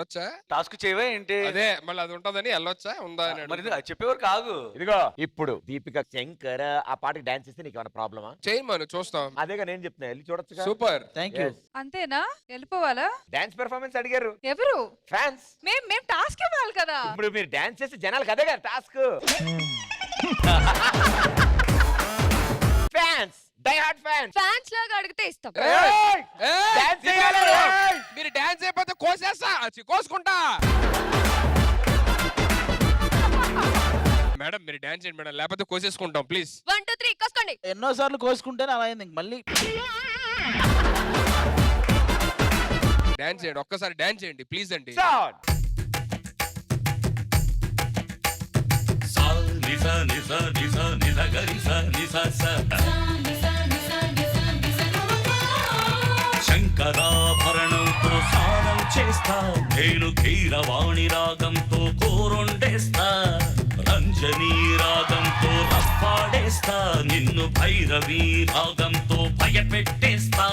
వెళ్ళొచ్చా? టాస్క్ చేయవా ఏంటి? అదే మళ్ళీ అది ఉంటదని వెళ్ళొచ్చా ఉందా అని మరి అది చెప్పేవారు కాదు. ఇదిగో ఇప్పుడు దీపిక శంకర్ ఆ పాటకి డాన్స్ చేస్తే నీకు ఏమైనా ప్రాబ్లమా? చేయమను చూస్తాం. అదేగా నేను చెప్తున్నా, వెళ్ళి చూడొచ్చుగా. సూపర్. Thank you. అంతేనా? వెళ్ళిపోవాలా? డాన్స్ పెర్ఫార్మెన్స్ అడిగారు ఎవరు? ఫ్యాన్స్. మేం టాస్క్ ఇవ్వాలి కదా. ఇప్పుడు మీరు డాన్స్ చేస్తే జనాలకు అదే కదా task. Fans, die hard fans. Fans లాగా అడిగితే ఇస్తాం. డాన్స్ చేయాలి. మీరు డాన్స్ అయిపోతే కోసేస్తా, కోసుకుంటా. మేడం మీరు డాన్స్ చేయండి మేడం, లేకపోతే కోసేసుకుంటాం ప్లీజ్. 1 2 3 కోసుకోండి. ఎన్నోసార్లు కోసుకుంటేనే అలా అయింది, మళ్ళీ డాన్స్ చేయండి, ఒక్కసారి డాన్స్ చేయండి ప్లీజ్ అండి. శంకరాభరణంతో స్నానం చేస్తా, నేను కీరవాణి రాగంతో కోరొండేస్తా, రంజనీ రాగంతో రప్పాడేస్తా, నిన్ను భైరవీ రాగంతో భయపెట్టేస్తా,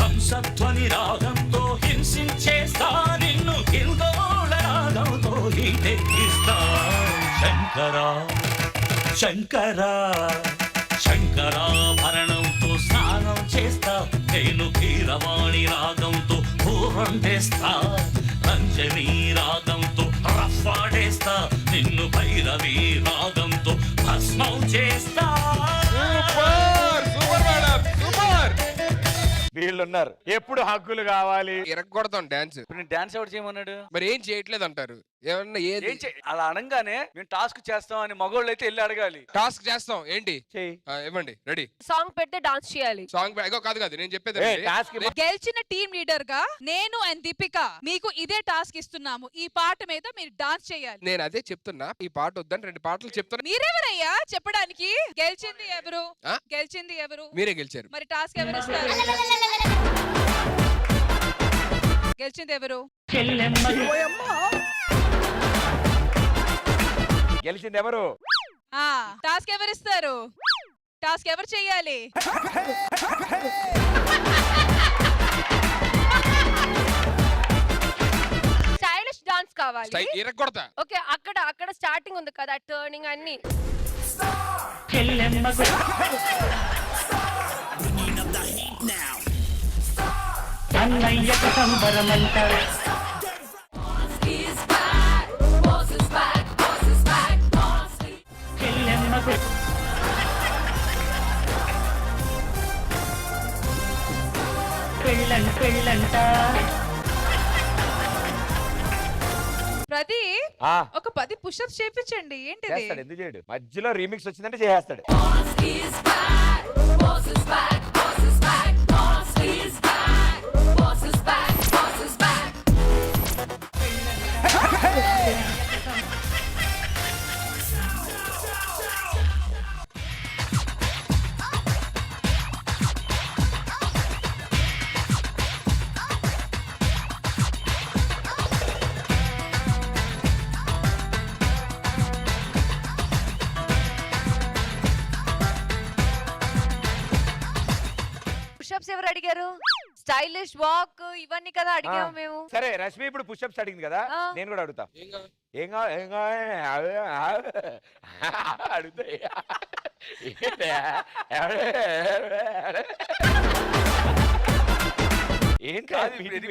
హంసధ్వని రాగంతో హింసించేస్తా, నిన్ను హిందోళ రాగంతో హీటెక్కిస్తా. శంకరా శంకరా శంకరాభరణంతో స్నానం చేస్తా, నేను కీరవాణి రాగంతో పూరండేస్తా, రంజనీ రాగంతో రఫాడేస్తా, నిన్ను భైరవీ రాగంతో భస్మం చేస్తా. Super super madam super. వీళ్ళున్నారు ఎప్పుడు హక్కులు కావాలి. ఇరగొడతాం డాన్స్. ఇప్పుడు నేను డాన్స్ ఎవరు చేయమన్నాడు? మరి ఏం చేయట్లేదు అంటారు. ఏమన్నా ఏది అలా అనగానే మేము టాస్క్ చేస్తాం అని మగోళ్ళు అయితే వెళ్ళి అడగాలి. టాస్క్ చేస్తాం ఏంటి చెయ్యి. ఇవ్వండి రెడీ. సాంగ్ పెడితే డాన్స్ చేయాలి. సాంగ్ కాదు కాదు నేను చెప్పేది టాస్క్ గెలిచిన టీమ్ లీడర్ గా నేను అండ్ దీపిక మీకు ఇదే టాస్క్ ఇస్తున్నాము. ఈ పాట మీద మీరు డాన్స్ చేయాలి. నేను అదే చెప్తున్నా, ఈ పాట వద్దని 2 పాటలు చెప్తున్నా. మీరెవరయ్యా చెప్పడానికి? గెలిచింది ఎవరు? ఆ? గెలిచింది ఎవరు? మీరే గెలిచారు. మరి టాస్క్ ఎవరు ఇస్తారు? గెలిచింది ఎవరు? గెలిచింది ఎవరు? టాస్క్ ఎవరు ఇస్తారు? టాస్క్ ఎవరు చెయ్యాలి? స్టైలిష్ డాన్స్ కావాలి. ఇరగొడతా. ఓకే, అక్కడ స్టార్టింగ్ ఉంది కదా, టర్నింగ్ అన్ని. అన్నయ్యకు సంబరమంట, పెళ్ళంట. ప్రదీప్ ఒక 10 పుషప్స్ చేపించండి. ఏంటిది? చేస్తాడు, ఎందుకు చేయడు? మధ్యలో రీమిక్స్ వచ్చిందంటే చేస్తాడు. పుషప్స్ ఎవరు అడిగారు? స్టైలిష్ వాక్ ఇవన్నీ కదా అడిగాము మేము. సరే రష్మి ఇప్పుడు పుషప్స్ అడిగింది కదా, నేను కూడా అడుగుతా. ఏం అడుగుతా. ఏం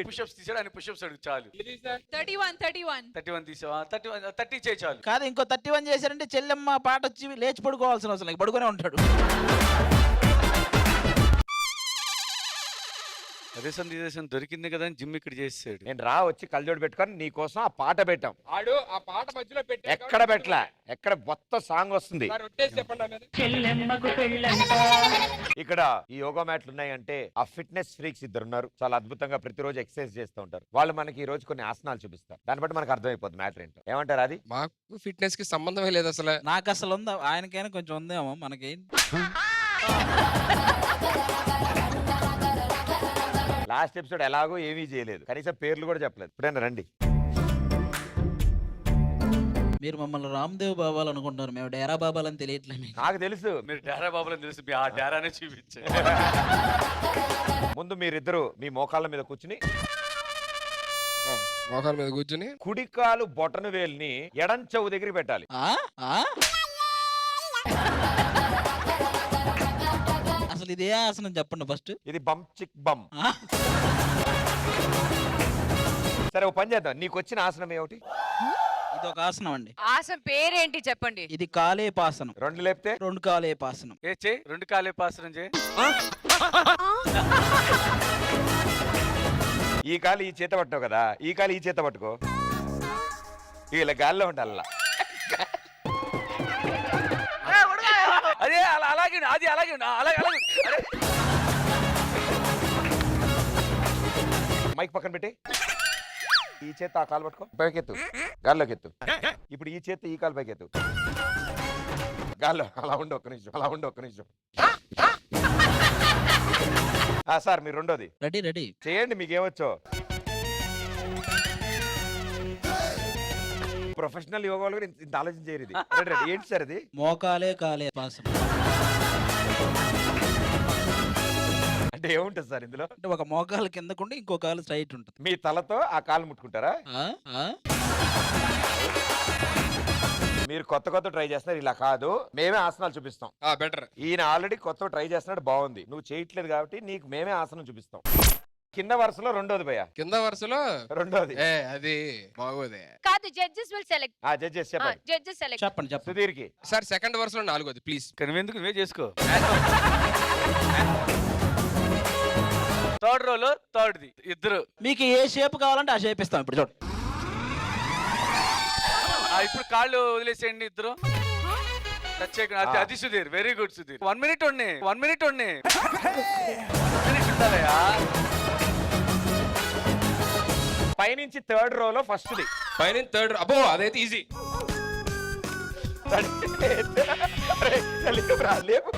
పుషప్స్ తీసాడు అని పుషప్స్ అడుగు చాలు. 31 తీసావా? 30 చేయి చాలు. కాదు, ఇంకో 31 చేశారంటే చెల్లెమ్మ పాట వచ్చి లేచి పడుకోవాల్సిన అవసరం లేదు, పడుకునే ఉంటాడు. అదే సందేశం దొరికింది కదా అని జిమ్ ఇక్కడ చేసాడు. నేను వచ్చి కళ్ళజోడు పెట్టుకొని నీ కోసం ఆ పాట పెట్టాం. ఆడు ఆ పాట మధ్యలో పెట్టి ఎక్కడ పెట్టలే, ఎక్కడ మొత్తం సాంగ్ వస్తుంది. ఇక్కడ ఈ యోగా మ్యాట్లు ఉన్నాయంటే ఆ ఫిట్నెస్ ఫ్రీక్స్ 2 ఉన్నారు. చాలా అద్భుతంగా ప్రతిరోజు ఎక్సర్సైజ్ చేస్తూ ఉంటారు. వాళ్ళు మనకి ఈ రోజు కొన్ని ఆసనాలు చూపిస్తారు. దాన్ని బట్టి మనకు అర్థమైపోతుంది మ్యాటర్ ఏంటో. ఏమంటారు? అది మాకు ఫిట్నెస్ కి సంబంధమే లేదు అసలు. నాకు అసలు ఉందా? ఆయనకైనా కొంచెం ఉందేమో, మనకేం. లాస్ట్ ఎపిసోడ్ ఎలాగో ఏమీ చేయలేదు, కనీసం పేర్లు కూడా చెప్పలేదు. ఇప్పుడైనా రండి. మీరు మమ్మల్ని రామ్దేవ్ బాబాలు అనుకుంటారు, మేము డేరా బాబాలు అని తెలియట్లేదు. నాకు తెలుసు మీరు డేరా బాబులని తెలుసు, ఆ డేరానే చూపించారు. ముందు మీరిద్దరు మీ మోకాళ్ళ మీద కూర్చుని మోకాల మీద కూర్చుని కుడికాలు బొటన వేలిని ఎడం చెవు దగ్గర పెట్టాలి. ఆ? ఆ? అసలు ఇదే ఆసనం చెప్పండి ఫస్ట్. ఇది బమ్ చిక్ బమ్. సరే ఓ పని చేద్దాం, నీకు వచ్చిన ఆసనం ఏమిటి? ఇది ఒక ఆసనం అండి. ఆసనం పేరేంటి చెప్పండి. ఇది కాలేపాసనం. 2 లేపితే 2 కాలేపాసనం. ఏ చేయి 2 కాలే పాసనం చేయి. ఈ కాలు ఈ చేత పట్టుకో కదా, ఈ కాలు ఈ చేత పట్టుకో, ఇలా గాల్లో ఉండాల. అదే అలాగే అది అలాగే అలాగే అలాగే. మైక్ పక్కన పెట్టి ఈ చేత ఆ కాలు పట్టుకో, పైకెత్తు, గాల్లోకి ఎత్తు. ఇప్పుడు ఈ చేత ఈ కాలు పైకెత్తు, గాల్లో. అలా ఉండు, ఒక్క నిమిషం, అలా ఉండు, ఒక్క నిమిషం. సార్ మీరు రెండోది రెడీ రెడీ చేయండి, మీకేమొచ్చో. ప్రొఫెషనల్ యోగా వాళ్ళు కూడా ఇంత ఆలోచన చేయరు. ఇది రెడీ. ఏంటి సార్ అది? మోకాలే కాలేపాసనం. అంటే ఏముంటుంది సార్ ఇందులో? అంటే ఒక మోకాలు కిందకుండి ఇంకో కాలు స్ట్రైట్ ఉంటుంది. మీ తలతో ఆ కాలు ముట్టుకుంటారా? ఆ? ఆ? మీరు కొత్త కొత్త ట్రై చేస్తున్నారు, ఇలా కాదు, మేమే ఆసనాలు చూపిస్తాం. బెటర్. ఈయన ఆల్రెడీ కొత్త ట్రై చేస్తున్నాడు, బాగుంది. నువ్వు చేయట్లేదు కాబట్టి నీకు మేమే ఆసనం చూపిస్తాం. కింద వరుసలో రెండోది భయ్యా. కింద వరుసలో రెండోది అది బాగోదే. కాదు, జడ్జెస్ విల్ సెలెక్ట్. జడ్జెస్ చెప్పండి. Judges select. చెప్పండి చెప్పండి. సుధీర్కి సార్ సెకండ్ వరుసలో 4ది ప్లీజ్. నువ్వెందుకు నువ్వే చేసుకో. 3rd రోలో 3rd ఇద్దరు. మీకు ఏ షేప్ కావాలంటే ఆ షేప్ ఇస్తాం. ఇప్పుడు చూడండి. ఇప్పుడు కాళ్ళు వదిలేసేయండి ఇద్దరు. టచ్ చేయకండి. అది Sudheer, very good Sudheer. 1 minute ఉండి 1 minute ఉండి ఉండాలయా. పైనుంచి 3rd రోలో ఫస్ట్ది. పైన 3rd. అబ్బో అదైతే ఈజీ. లేపు.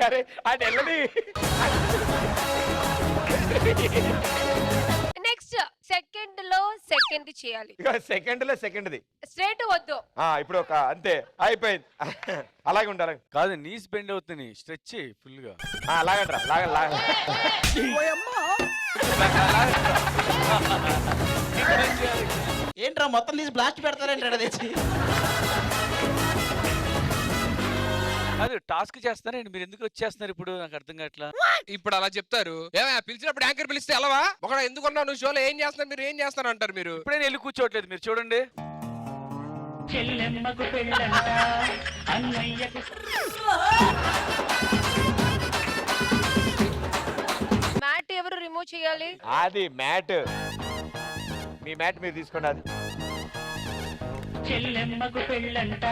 అరే అది వెళ్ళని. నెక్స్ట్ సెకండ్ లో సెకండ్ చేయాలి. సెకండ్ది స్ట్రైట్ వద్దు. ఇప్పుడు ఒక అంతే అయిపోయింది. అలాగే ఉండాలి. కాదు, నీస్ బెండ్ అవుతుంది. స్ట్రెచ్ చేయి ఫుల్ గా. లాగండ్రా, లాగ. ఏంట్రా మొత్తం తీసి బ్లాస్ట్ పెడతారేంటాడు తెచ్చి. కాదు, టాస్క్ చేస్తారండి మీరు, ఎందుకు వచ్చేస్తున్నారు ఇప్పుడు? నాకు అర్థం కావట్లా. ఇప్పుడు అలా చెప్తారు. ఏమయ్యా పిలిచినప్పుడు యాంకర్ పిలిస్తే అలవా ఒక ఎందుకున్నావు నువ్వు షోలో ఏం చేస్తున్నారు మీరు, ఏం చేస్తున్నారు అంటారు మీరు. ఇప్పుడే వెళ్ళి కూర్చోవట్లేదు మీరు, చూడండి. చెల్లెమ్మకు పెళ్ళంట అన్నయ్యకు. మ్యాట్ ఎవరు రిమూవ్ చేయాలి? అది మ్యాట్. మీ మ్యాట్ మీరు తీసుకోండి. అది చెల్లెమ్మకు పెళ్ళంట.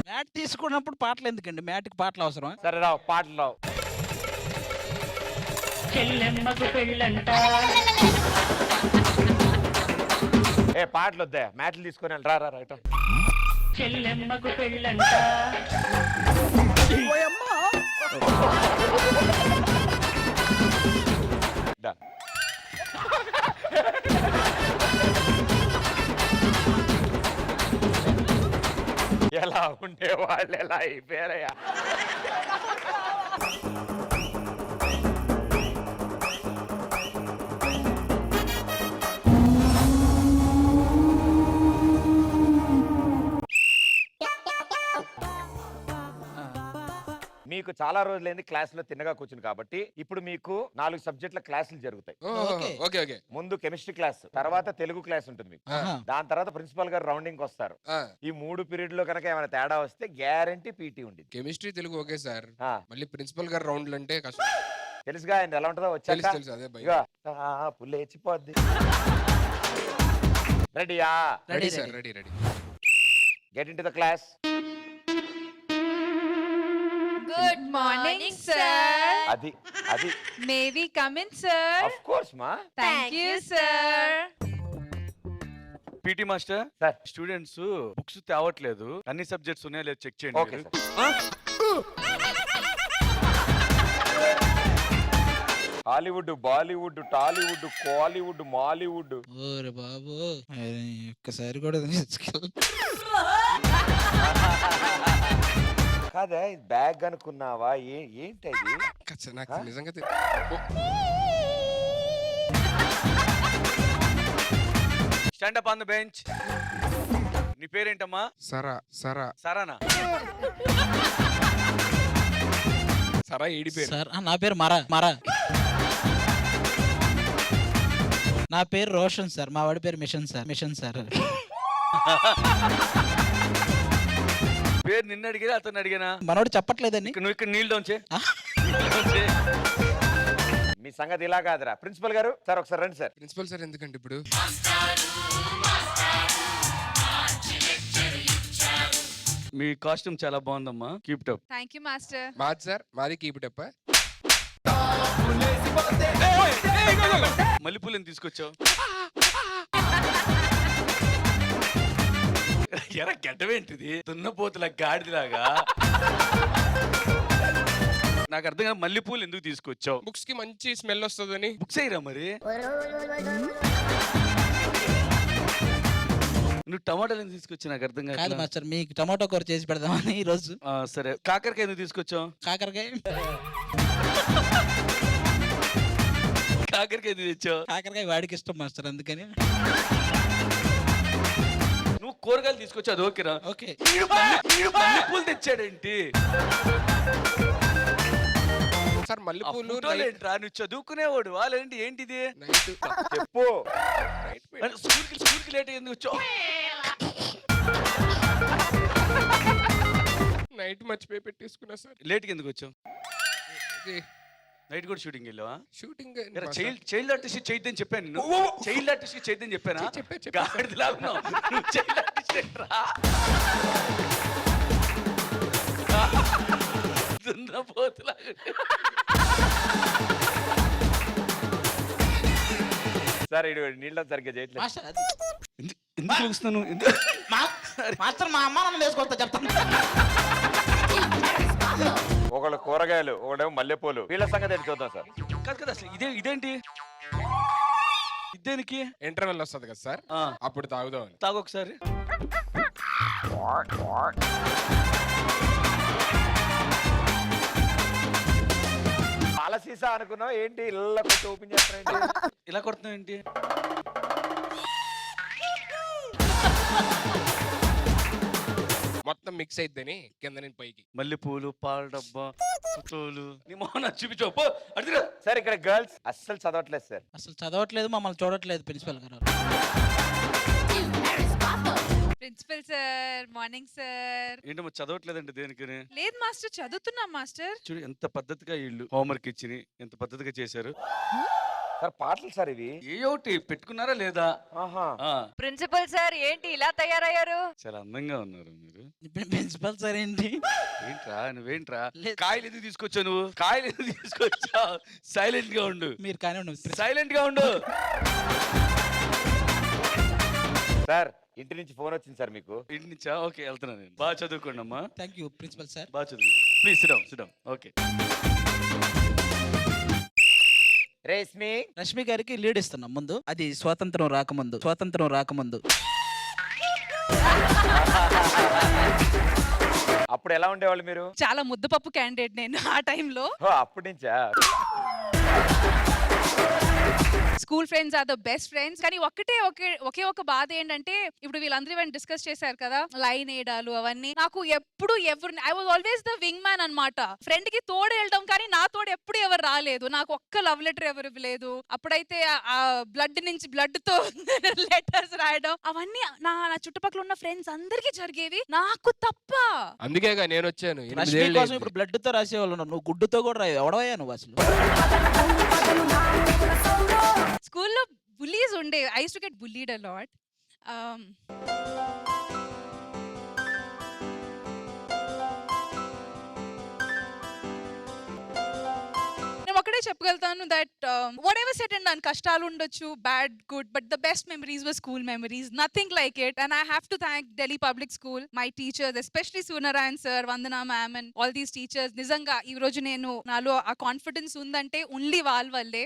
మ్యాట్ తీసుకున్నప్పుడు పాటలు ఎందుకండి? మ్యాట్కి పాటలు అవసరం. సరే రావు, పాటలు రావు. చెల్లెమ్మకు పెళ్ళంట. పాటలు వద్దా, మ్యాట్లు తీసుకొని రా రా రైట్. చెల్లెమ్మకు పెళ్ళంట. ఎలా ఉండేవాళ్ళు ఎలా అయిపోయారయ్యా. మీకు చాలా రోజులైంది క్లాసులో తిన్నగా కూర్చుని కాబట్టి ఇప్పుడు మీకు 4 సబ్జెక్టుల క్లాసులు జరుగుతాయి. Okay okay. ముందు కెమిస్ట్రీ క్లాస్, తర్వాత తెలుగు క్లాస్ ఉంటుంది మీకు. దాని తర్వాత ప్రిన్సిపల్ గారు రౌండింగ్ వస్తారు. ఈ 3 పీరియడ్ లో కనుక ఏమైనా తేడా వస్తే గ్యారంటీ పీటీ ఉంది. కెమిస్ట్రీ తెలుగు ఓకే సార్, మళ్ళీ ప్రిన్సిపల్ గారు రౌండ్లు అంటే కష్టం. తెలుసుగా ఆయన ఎలా ఉంటుందో వచ్చాక. తెలుసు అదే భయ. పుల్లేచిపోద్ది. రెడీయా? Ready sir, ready. Get in to the class. Good morning sir. అది may we come in sir? Of course మా. Thank you sir. PT master sir, students books తేవట్లేదు, అన్ని సబ్జెక్ట్స్ ఉన్నాయో లేదో చెక్ చేయండి. ఓకే మీరు. Sir. Hollywood, Bollywood, Tollywood, Kollywood, Mollywood. ఓరే బాబు, ఒక్కసారి కూడా కాదా ఇది బ్యాగ్ అనుకున్నావా ఏంటి అది కచ్చ, నాకు నిజంగా stand up on the bench. నీ పేరేంటమ్మా? సరా సరా సరానా? సరా ఏడి పేరు. సార్ నా పేరు మరా మరా. నా పేరు రోషన్ సార్, మా వాడి పేరు మిషన్ సార్. Machine sir. పేరు నిన్ను అడిగినా అతను అడిగానా? మనోడు చెప్పట్లేదని. నువ్వు ఇక్కడ నీళ్ళు డౌన్ చే. మీ సంగతి ఇలా కాదురా. ప్రిన్సిపల్ గారు సార్ ఒకసారి రండి సార్. ప్రిన్సిపల్ సార్ ఎందుకంటే ఇప్పుడు మీ కాస్ట్యూమ్ చాలా బాగుందమ్మా. Keep up. Thank you master. మాది సార్, మాది కీప్ ఇట్ అప్. మల్లెపూలు ఎందుకు తీసుకొచ్చావు? ఎరా గడ్డమేంటిది? దున్నపోతుల గాడిలాగా. నాకు అర్థం కాదు, మల్లెపూలు ఎందుకు తీసుకొచ్చావు? బుక్స్ కి మంచి స్మెల్ వస్తుందని. బుక్స్ అయ్యిరా మరి. నువ్వు టమాటాలు ఎందుకు తీసుకొచ్చావు? నాకు అర్థం కాదు కాదు. మాస్టర్, మీకు టమాటో కూర చేసి పెడదామని ఈ రోజు. సరే, కాకరకాయ ఎందుకు తీసుకొచ్చావు? కాకరకాయ కాకరకాయ ఎందుకు తెచ్చావు? కాకరకాయ వాడికి ఇష్టం మాస్టర్, అందుకని. నువ్వు కూరగాయలు తీసుకొచ్చావు, అది ఓకేరా. ఓకే. మల్లెపూలు తెచ్చాడేంటి? సార్ మల్లెపూలు ఏంట్రా, నువ్వు చదువుకునేవాడు వాళ్ళేంటి? ఏంటిది? చెప్పు. స్కూల్కి లేట్ ఎందుకు వచ్చావు? నైట్ మర్చిపోయి పెట్టేసుకున్నా సార్. లేట్కి ఎందుకు వచ్చావు? నైట్ కూడా షూటింగ్ వెళ్ళావా? షూటింగ్ చైల్డ్ ఆర్టిస్ట్ చేయొద్దని చెప్పాను నేను. చైల్డ్ ఆర్టిస్ట్ చేయొద్దని చెప్పానా? గాడిదలా ఉన్నావు. నువ్వు చైల్డ్ ఆర్టిస్ట్ ఏంట్రా? దున్నపోతులాగా. సార్ ఇడు నీళ్ళ సరిగ్గా చేయట్లేదు. మాస్టర్ అది ఎందుకు చూస్తున్నాను? మాస్టర్ మా అమ్మ నన్ను వేసుకొస్తా చెప్తాను. ఒకళ్ళు కూరగాయలు, ఒకడేమో మల్లెపూలు. వీళ్ళ సంగతి ఏంటి చూద్దాం సార్. కాదు కదా, అసలు ఇదేంటి? ఇదేనికి ఇంటర్వెల్ వస్తుంది కదా సార్, అప్పుడు తాగుదామని. తాగు ఒకసారి. పాల సీసా అనుకున్నావు ఏంటి? ఇళ్ళ కొట్టి ఓపెన్ చేస్తానండి. ఇలా కొడుతున్నావు ఏంటి? మొత్తం మిక్స్ అయిద్దని కింద నేను పైకి. మల్లెపూలు, పాల డబ్బా, ఫోటోలు. నీ మొహం నాకు చూపించావు. పో అడుగురా. సార్ ఇక్కడ గర్ల్స్ అస్సలు చదవట్లేదు సార్. అసలు చదవట్లేదు, మమ్మల్ని చూడట్లేదు ప్రిన్సిపల్ గారు. Principal sir, morning sir. ఏంటమ్మా చదవట్లేదండి? దేనికి? లేదు మాస్టర్, చదువుతున్నాం మాస్టర్. చూడు ఎంత పద్ధతిగా వీళ్ళు హోంవర్క్ ఇచ్చి ఎంత పద్ధతిగా చేశారు. సార్ పాటలు సార్ ఇవి. ఏ ఒకటి పెట్టుకున్నారా లేదా? ఆహా. ప్రిన్సిపల్ సార్ ఏంటి ఇలా తయారయ్యారు? చాలా అందంగా ఉన్నారు మీరు. ప్రిన్సిపల్ సార్ ఏంటి? ఏంట్రా నువ్వేంట్రా? లేదు. కాయలు ఎందుకు తీసుకొచ్చావు? నువ్వు కాయలు ఎందుకు తీసుకొచ్చావు? సైలెంట్ గా ఉండు. మీరు కానీ సైలెంట్ గా ఉండు. సార్ ఇంటి నుంచి ఫోన్ వచ్చింది సార్ మీకు. ఇంటి నుంచా? ఓకే, వెళ్తున్నాను నేను. బాగా చదువుకోండి అమ్మా. Thank you principal sir. బాగా చదువు. Please sit down. Okay. Reshmi Rashmi గారికి లీడ్ ఇస్తున్నాం ముందు. అది స్వాతంత్రం రాకముందు. అప్పుడు ఎలా ఉండేవాళ్ళు మీరు? చాలా ముద్దపప్పు క్యాండిడేట్ నేను ఆ టైంలో. అప్పటి నుంచా? School friends are the best friends. కానీ ఒకే ఒక బాధ ఏంటంటే, ఇప్పుడు వీళ్ళందరూ ఇవన్నీ డిస్కస్ చేశారు కదా, లైన్ వేయడాలు అవన్నీ. నాకు ఎప్పుడు I was always the wing man అన్నమాట. ఫ్రెండ్ కి తోడు వెళ్ళడం, కానీ నా తోడు ఎప్పుడు ఎవరు రాలేదు. నాకు ఒక్క లవ్ లెటర్ ఎవరు ఇవ్వలేదు. అప్పుడైతే ఆ బ్లడ్ నుంచి బ్లడ్ తో లెటర్స్ రాయడం అవన్నీ నా చుట్టుపక్కల ఉన్న ఫ్రెండ్స్ అందరికి జరిగేవి, నాకు తప్ప. అందుకేగా నేను వచ్చాను. రష్మి కోసం ఇప్పుడు బ్లడ్ తో రాసేవాళ్ళు ఉన్నారు, నువ్వు గుడ్డుతో కూడా రాయి. ఎవడవయ్యా నువ్వు అసలు? స్కూల్లో బుల్లీస్ ఉండే. I use to get bullied a lot. నేను ఒకటే చెప్పగలుగుతాను that whatever set and దాని కష్టాలు ఉండొచ్చు, bad good, but the best memories were school memories. Nothing like it. And I have to thank Delhi public school, my teachers, especially Suryanarayan sir, Vandana ma'am and all these teachers. నిజంగా ఈ రోజు నాలో ఆ confidence ఉందంటే only వాళ్ళ వల్లే.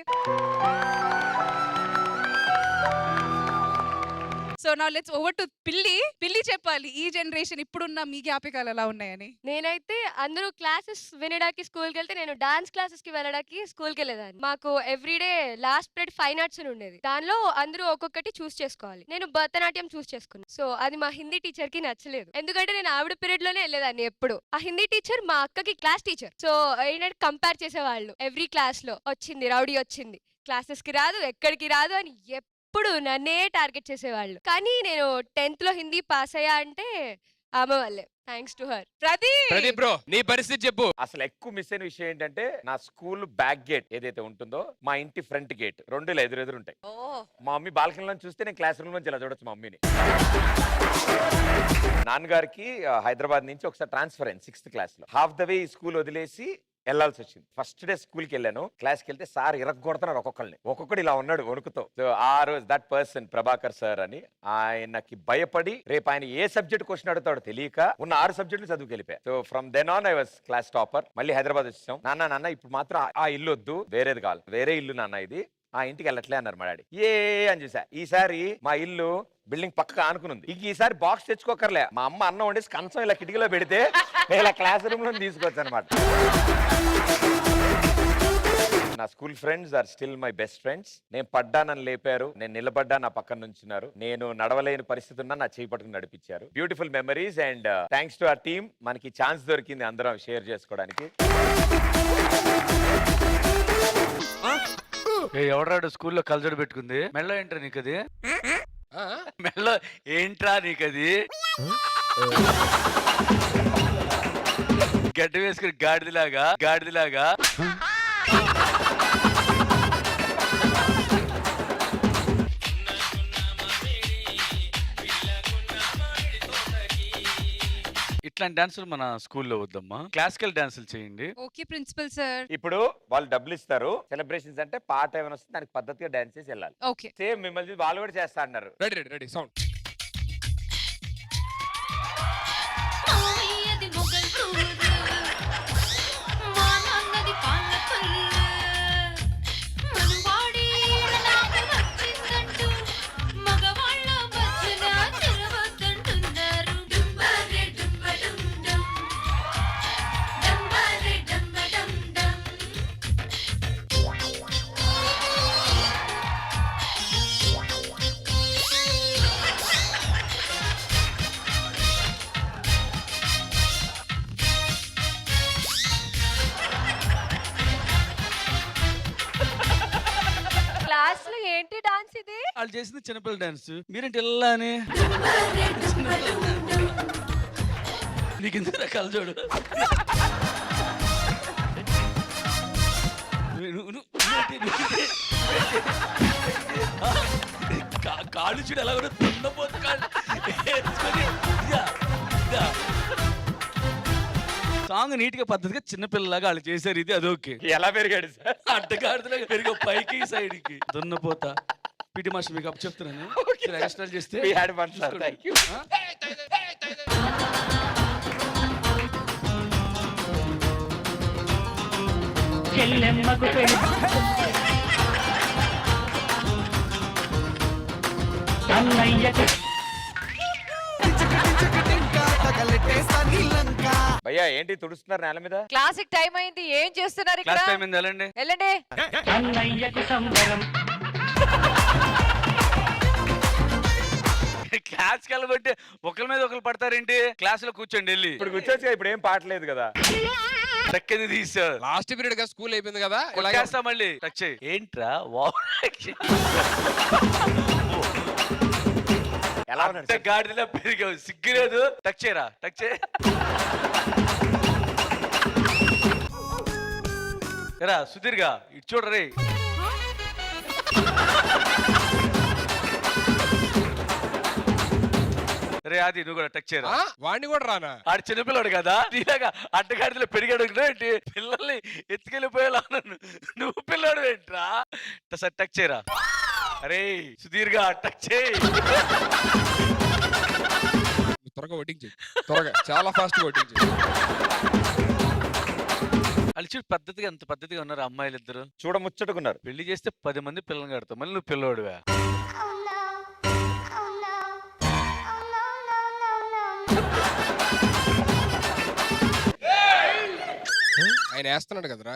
So now let's over to పిల్లి చెప్పాలి ఈ జనరేషన్ ఇప్పుడున్న మీ జ్ఞాపకాలు ఎలా ఉన్నాయని. నేనైతే అందరూ క్లాసెస్ వినడానికి స్కూల్కి వెళ్తే నేను డాన్స్ క్లాసెస్ కి వెళ్ళడానికి స్కూల్కి వెళ్ళేదాన్ని. మాకు everyday last period fine arts అని ఉండేది. దానిలో అందరూ ఒక్కొక్కటి చూస్ చేసుకోవాలి. నేను భరతనాట్యం చూస్ చేసుకున్నాను. సో అది మా హిందీ టీచర్ కి నచ్చలేదు, ఎందుకంటే నేను ఆవిడ పీరియడ్ లోనే వెళ్ళేదాన్ని ఎప్పుడు. ఆ హిందీ టీచర్ మా అక్కకి క్లాస్ టీచర్. సో ఏంటంటే కంపేర్ చేసేవాళ్ళు, ఎవ్రీ క్లాస్ లో వచ్చింది రౌడీ వచ్చింది, క్లాసెస్ కి రాదు, ఎక్కడికి రాదు అని ఎప్పుడు నన్నే టార్గెట్ చేసేవాళ్ళు. కానీ నేను 10th లో హిందీ పాస్ అయ్యా అంటే ఆమె వల్లే, thanks to her. Pradeep bro నీ పరిస్థితి చెప్పు. అసలు ఎక్కువ మిస్ అయిన విషయం ఏంటంటే నా స్కూల్ బ్యాక్ గేట్ ఏదైతే ఉంటుందో మా ఇంటి ఫ్రంట్ గేట్ రెండు ఎదురెదురు ఉంటాయి. మా మమ్మీ బాల్కనీలో చూస్తే నేను క్లాస్ రూమ్ నుంచి ఇలా చూడొచ్చు మా మమ్మీని. నాన్నగారికి హైదరాబాద్ నుంచి ఒకసారి ట్రాన్స్ఫర్ అయింది 6th క్లాస్ లో. హాఫ్ ద వే ఈ స్కూల్ వదిలేసి వెళ్ళాల్సి వచ్చింది. ఫస్ట్ డే స్కూల్కి వెళ్ళాను, క్లాస్కి వెళ్తే సార్ ఇరగొడుతున్నారు ఒక్కొక్కడు ఇలా ఉన్నాడు వణుకుతో. సో ఆ రోజు దట్ పర్సన్ ప్రభాకర్ సార్ అని, ఆయనకి భయపడి రేపు ఆయన ఏ సబ్జెక్ట్ క్వశ్చన్ అడుగుతాడో తెలియక ఉన్న 6 సబ్జెక్టులు చదువుకు వెళ్ళిపోయా. So from then on I was class topper. మళ్ళీ హైదరాబాద్ వచ్చాం. నాన్న ఇప్పుడు మాత్రం ఆ ఇల్లు వద్దు, వేరేది కావాలి, వేరే ఇల్లు నాన్న ఇది, ఆ ఇంటికి వెళ్ళట్లే అన్నారు మా డాడీ. ఏ అని చూసా. ఈసారి మా ఇల్లు బిల్డింగ్ పక్కగా ఆనుకునుంది. ఈసారి బాక్స్ తెచ్చుకోకర్లే, మా అమ్మ అన్నం వండేసి కంచం ఇలా కిటికీలో పెడితే ఇలా క్లాస్ రూమ్ లో తీసుకొచ్చు అనమాట. నా school friends are still my best friends. నేను పడ్డానని లేపారు, నేను నిలబడ్డా నా పక్కన నుంచున్నారు, నేను నడవలేని పరిస్థితి ఉన్నా నా చేయి పట్టుకుని నడిపించారు. Beautiful memories and thanks to our team. మనకి ఛాన్స్ దొరికింది అందరం షేర్ చేసుకోవడానికి. ఎవడాడు స్కూల్లో కలజోడు పెట్టుకుంది? మెళ్ళో ఏంట్రా నీకది? మెళ్ళో ఏంట్రా నీకది? గడ్డ వేసుకుని గాడిదిలాగా ఇట్లాంటి డాన్సులు మన స్కూల్లో వద్దమ్మా, క్లాసికల్ డాన్సులు చేయండి. Okay principal sir. ఇప్పుడు వాళ్ళు డబ్బులు ఇస్తారు, సెలబ్రేషన్స్ అంటే పాట ఏమైనా వస్తుంది దానికి పద్ధతిగా డాన్స్ చేసి వెళ్ళాలి. ఓకే సేమ్ మిమ్మల్ని వాళ్ళు కూడా చేస్తా అన్నారు. Ready sound. క్లాస్ లో ఏంటి డాన్స్ ఇది? వాళ్ళు చేసింది చిన్నపిల్ల డాన్స్, మీరేంటి ఇలా అని? నీకు ఎందుకు రకాలు చూడు, కాళ్ళు చూడు ఎలా కూడా తుండపోతు కాళ్ళు సాంగ్ నీట్ గా పద్ధతిగా చిన్నపిల్లలాగా వాళ్ళు చేశారు. ఇది అదొకే. ఎలా పెరిగాడు సార్? అడ్డగాడుతున్నా పెరిగే పైకి సైడ్ కి దున్నపోతా. పిటి మాస్టర్ మీకు అప్పు చెప్తున్నాను, ఎక్స్ట్రా చేస్తే We had fun, sir. Thank you. చెల్లెమ్మకు పెళ్ళి అన్నయ్యకు భయ్యా ఏంటి తుడుస్తున్నారు నేల మీద? క్లాసిక్ టైం అయింది, ఏం చేస్తున్నారు ఇక్కడ? క్లాస్ టైం ఏంది, వెళ్ళండి వెళ్ళండి. అన్నయ్యకు సంబరం క్లాస్ వెళ్ళబట్టి ఒకరి మీద ఒకరు పడతారేంటి? క్లాస్ లో కూర్చోండి వెళ్ళి. ఇప్పుడు కూర్చోచ్చు, ఇప్పుడు ఏం పాటలేదు కదా. టక్కేది తీసారు. లాస్ట్ పీరియడ్ గా స్కూల్ అయిపోయింది కదా, కొట్టేస్తా మళ్ళీ. టచ్ చేయి. ఏంట్రా ఎలా ఉన్నాడు సార్? గాడిలా పెరిగావు, సిగ్గులేదు. టచ్ చేయరా, టచ్ చేయి. రా సుధీర్గా ఇటు చూడరే. రే అది నువ్వు కూడా టచ్ చేయరా. వాడిని కూడా రానా? ఆడు చిన్నపిల్లడు కదా, నీలాగా అడ్డగాడిలో పెరిగాడు ఏంటి? పిల్లల్ని ఎత్తుకెళ్ళిపోయేలా నువ్వు పిల్లడు ఏంట్రా? సార్ టచ్ చేయరా. అరే సుధీర్గా టచ్ చేయి. త్వరగా ఓటింగ్ చేయి, త్వరగా చాలా ఫాస్ట్ ఓటింగ్ చేయి. వాళ్ళు చూడు పద్ధతిగా, ఎంత పద్ధతిగా ఉన్నారు అమ్మాయిలు ఇద్దరు. చూడ ముచ్చటుకున్నారు. పెళ్లి చేస్తే 10 మంది పిల్లలు కడతావు, మళ్ళీ నువ్వు పిల్లోడువా? ఆయన వేస్తున్నాడు కదరా